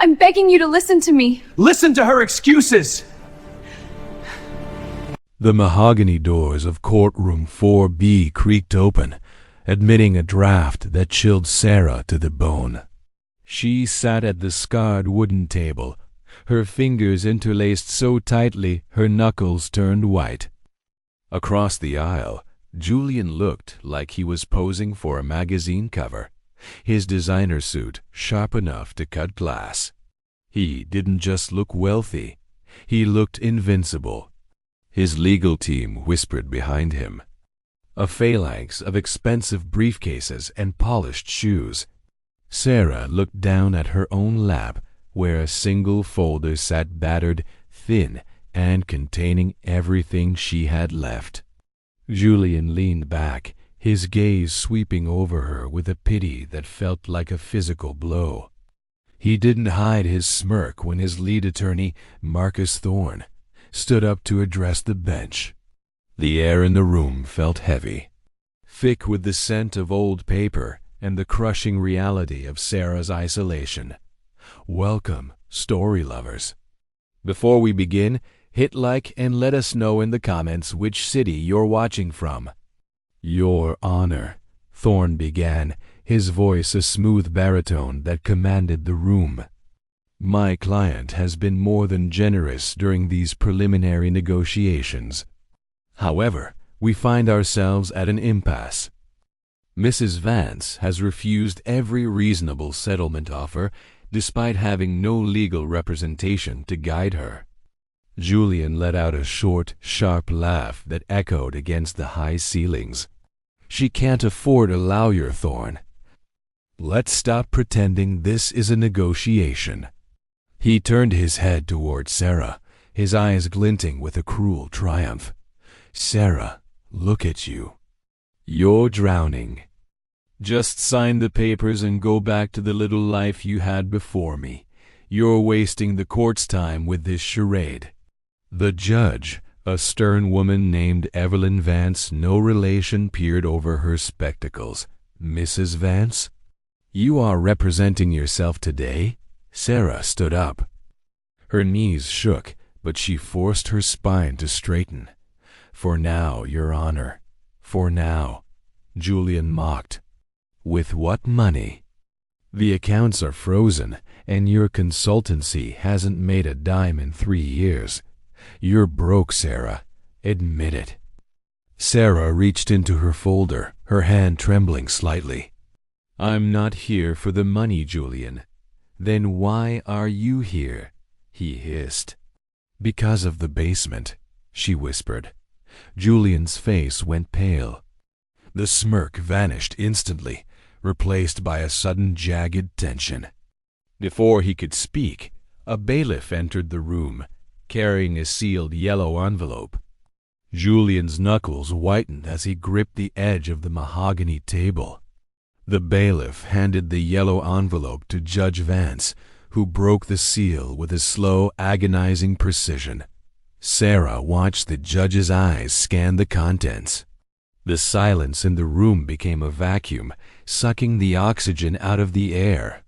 I'm begging you to listen to me. Listen to her excuses! The mahogany doors of Courtroom 4B creaked open, admitting a draft that chilled Sarah to the bone. She sat at the scarred wooden table, her fingers interlaced so tightly her knuckles turned white. Across the aisle, Julian looked like he was posing for a magazine cover, his designer suit sharp enough to cut glass. He didn't just look wealthy, he looked invincible. His legal team whispered behind him. A phalanx of expensive briefcases and polished shoes. Sarah looked down at her own lap, where a single folder sat battered, thin, and containing everything she had left. Julian leaned back, his gaze sweeping over her with a pity that felt like a physical blow. He didn't hide his smirk when his lead attorney, Marcus Thorne, stood up to address the bench. The air in the room felt heavy, thick with the scent of old paper and the crushing reality of Sarah's isolation. Welcome, story lovers. Before we begin, hit like and let us know in the comments which city you're watching from. Your Honor, Thorne began, his voice a smooth baritone that commanded the room. My client has been more than generous during these preliminary negotiations. However, we find ourselves at an impasse. Mrs. Vance has refused every reasonable settlement offer despite having no legal representation to guide her. Julian let out a short, sharp laugh that echoed against the high ceilings. She can't afford a lawyer, Thorne. Let's stop pretending this is a negotiation. He turned his head toward Sarah, his eyes glinting with a cruel triumph. Sarah, look at you. You're drowning. Just sign the papers and go back to the little life you had before me. You're wasting the court's time with this charade. The judge, a stern woman named Evelyn Vance, no relation, peered over her spectacles. Mrs. Vance? You are representing yourself today? Sarah stood up. Her knees shook, but she forced her spine to straighten. For now, Your Honor. For now. Julian mocked. With what money? The accounts are frozen, and your consultancy hasn't made a dime in 3 years. You're broke, Sarah. Admit it. Sarah reached into her folder, her hand trembling slightly. I'm not here for the money, Julian. Then why are you here? He hissed. Because of the basement, she whispered. Julian's face went pale. The smirk vanished instantly, replaced by a sudden jagged tension. Before he could speak, a bailiff entered the room, carrying a sealed yellow envelope. Julian's knuckles whitened as he gripped the edge of the mahogany table. The bailiff handed the yellow envelope to Judge Vance, who broke the seal with a slow, agonizing precision. Sarah watched the judge's eyes scan the contents. The silence in the room became a vacuum, sucking the oxygen out of the air.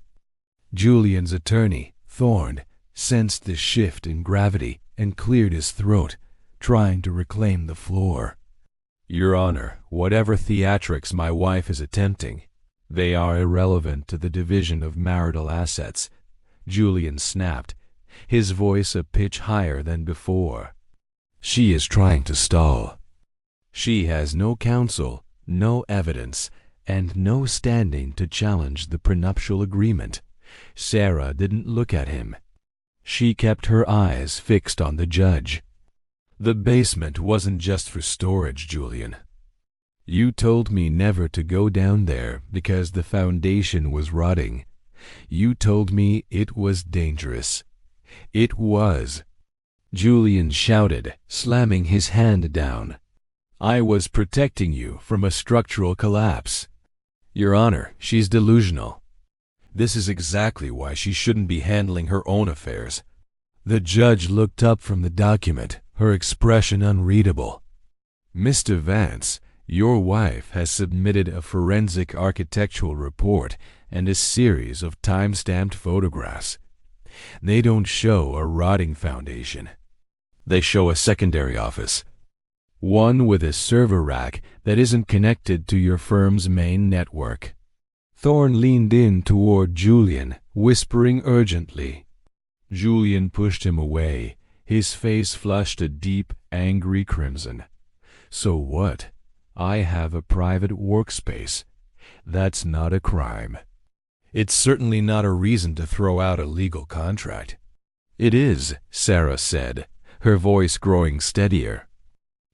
Julian's attorney, Thorne, sensed the shift in gravity and cleared his throat, trying to reclaim the floor. Your Honor, whatever theatrics my wife is attempting, they are irrelevant to the division of marital assets, Julian snapped, his voice a pitch higher than before. She is trying to stall. She has no counsel, no evidence, and no standing to challenge the prenuptial agreement. Sarah didn't look at him. She kept her eyes fixed on the judge. The basement wasn't just for storage, Julian. You told me never to go down there because the foundation was rotting. You told me it was dangerous. It was. Julian shouted, slamming his hand down. I was protecting you from a structural collapse. Your Honor, she's delusional. This is exactly why she shouldn't be handling her own affairs. The judge looked up from the document, her expression unreadable. Mr. Vance, your wife has submitted a forensic architectural report and a series of time-stamped photographs. They don't show a rotting foundation. They show a secondary office. One with a server rack that isn't connected to your firm's main network. Thorne leaned in toward Julian, whispering urgently. Julian pushed him away. His face flushed a deep, angry crimson. So what? I have a private workspace. That's not a crime. It's certainly not a reason to throw out a legal contract. It is, Sarah said, her voice growing steadier.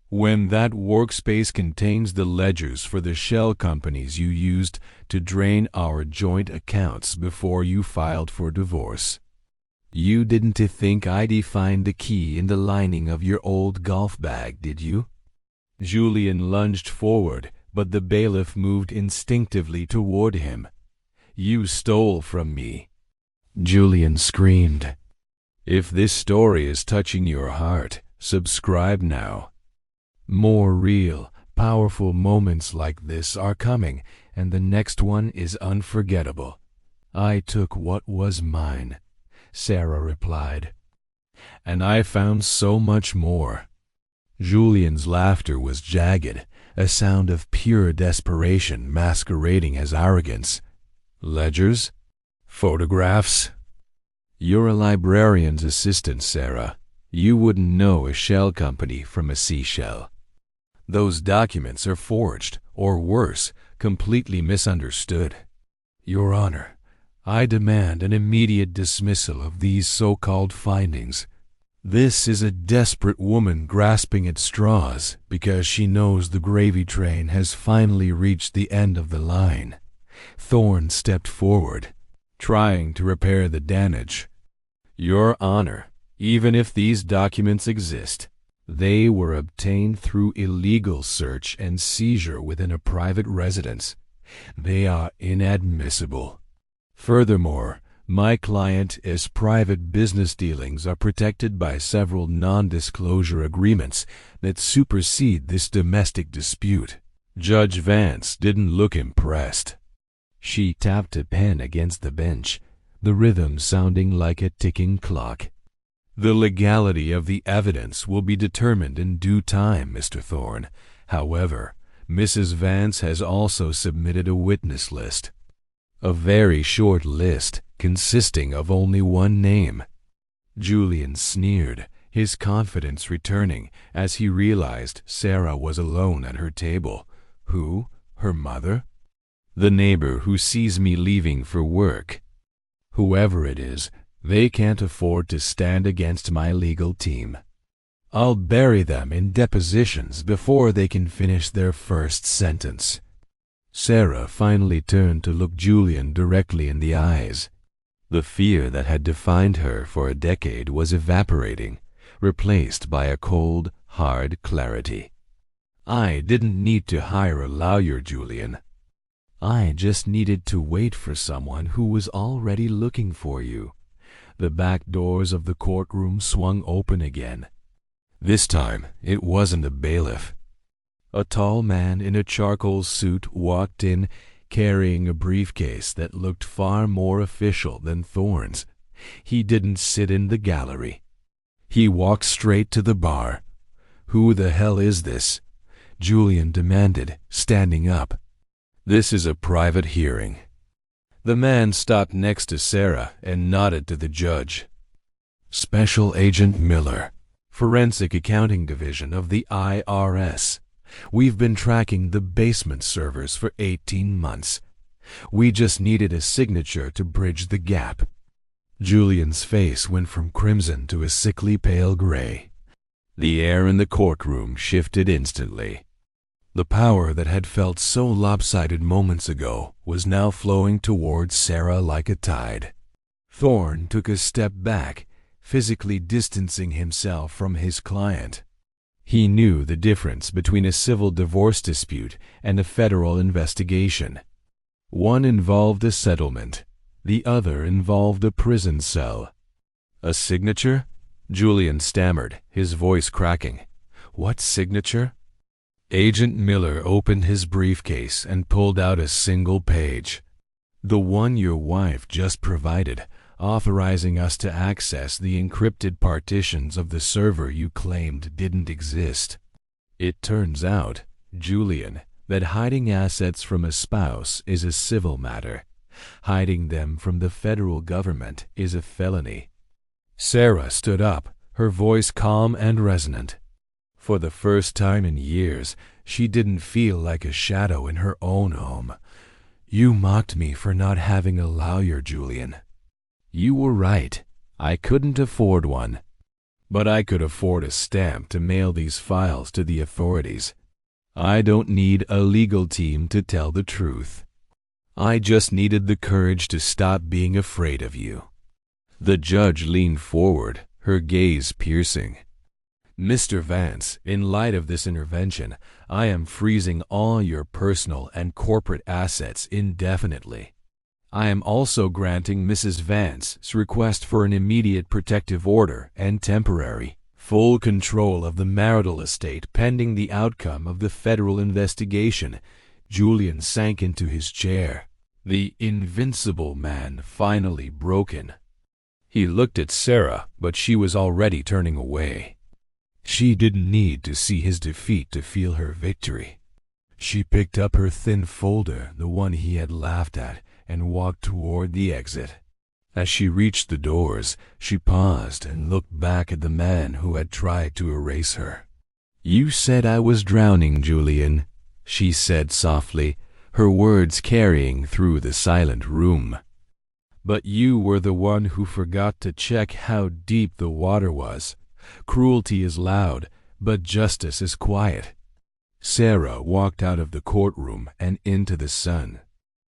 When that workspace contains the ledgers for the shell companies you used to drain our joint accounts before you filed for divorce. You didn't think I'd find the key in the lining of your old golf bag, did you? Julian lunged forward, but the bailiff moved instinctively toward him. You stole from me. Julian screamed. If this story is touching your heart, subscribe now. More real, powerful moments like this are coming, and the next one is unforgettable. I took what was mine, Sarah replied. And I found so much more. Julian's laughter was jagged, a sound of pure desperation masquerading as arrogance. Ledgers? Photographs? You're a librarian's assistant, Sarah. You wouldn't know a shell company from a seashell. Those documents are forged, or worse, completely misunderstood. Your Honor, I demand an immediate dismissal of these so-called findings. This is a desperate woman grasping at straws because she knows the gravy train has finally reached the end of the line. Thorne stepped forward, trying to repair the damage. Your Honor, even if these documents exist, they were obtained through illegal search and seizure within a private residence. They are inadmissible. Furthermore, my client's private business dealings are protected by several non-disclosure agreements that supersede this domestic dispute. Judge Vance didn't look impressed. She tapped a pen against the bench, the rhythm sounding like a ticking clock. The legality of the evidence will be determined in due time, Mr. Thorne. However, Mrs. Vance has also submitted a witness list. A very short list consisting of only one name. Julian sneered, his confidence returning as he realized Sarah was alone at her table. Who? Her mother? The neighbor who sees me leaving for work. Whoever it is, they can't afford to stand against my legal team. I'll bury them in depositions before they can finish their first sentence. Sarah finally turned to look Julian directly in the eyes. The fear that had defined her for a decade was evaporating, replaced by a cold, hard clarity. I didn't need to hire a lawyer, Julian. I just needed to wait for someone who was already looking for you. The back doors of the courtroom swung open again. This time, it wasn't a bailiff. A tall man in a charcoal suit walked in, carrying a briefcase that looked far more official than Thorne's. He didn't sit in the gallery. He walked straight to the bar. Who the hell is this? Julian demanded, standing up. This is a private hearing. The man stopped next to Sarah and nodded to the judge. Special Agent Miller, Forensic Accounting Division of the IRS. We've been tracking the basement servers for 18 months. We just needed a signature to bridge the gap. Julian's face went from crimson to a sickly pale gray. The air in the courtroom shifted instantly. The power that had felt so lopsided moments ago was now flowing towards Sarah like a tide. Thorne took a step back, physically distancing himself from his client. He knew the difference between a civil divorce dispute and a federal investigation. One involved a settlement. The other involved a prison cell. A signature? Julian stammered, his voice cracking. What signature? Agent Miller opened his briefcase and pulled out a single page. The one your wife just provided. authorizing us to access the encrypted partitions of the server you claimed didn't exist. It turns out, Julian, that hiding assets from a spouse is a civil matter. Hiding them from the federal government is a felony. Sarah stood up, her voice calm and resonant. For the first time in years, she didn't feel like a shadow in her own home. You mocked me for not having a lawyer, Julian. You were right. I couldn't afford one. But I could afford a stamp to mail these files to the authorities. I don't need a legal team to tell the truth. I just needed the courage to stop being afraid of you. The judge leaned forward, her gaze piercing. Mr. Vance, in light of this intervention, I am freezing all your personal and corporate assets indefinitely. I am also granting Mrs. Vance's request for an immediate protective order and temporary, full control of the marital estate pending the outcome of the federal investigation. Julian sank into his chair, the invincible man finally broken. He looked at Sarah, but she was already turning away. She didn't need to see his defeat to feel her victory. She picked up her thin folder, the one he had laughed at, and walked toward the exit. As she reached the doors, she paused and looked back at the man who had tried to erase her. "You said I was drowning, Julian," she said softly, her words carrying through the silent room. "But you were the one who forgot to check how deep the water was. Cruelty is loud, but justice is quiet." Sarah walked out of the courtroom and into the sun.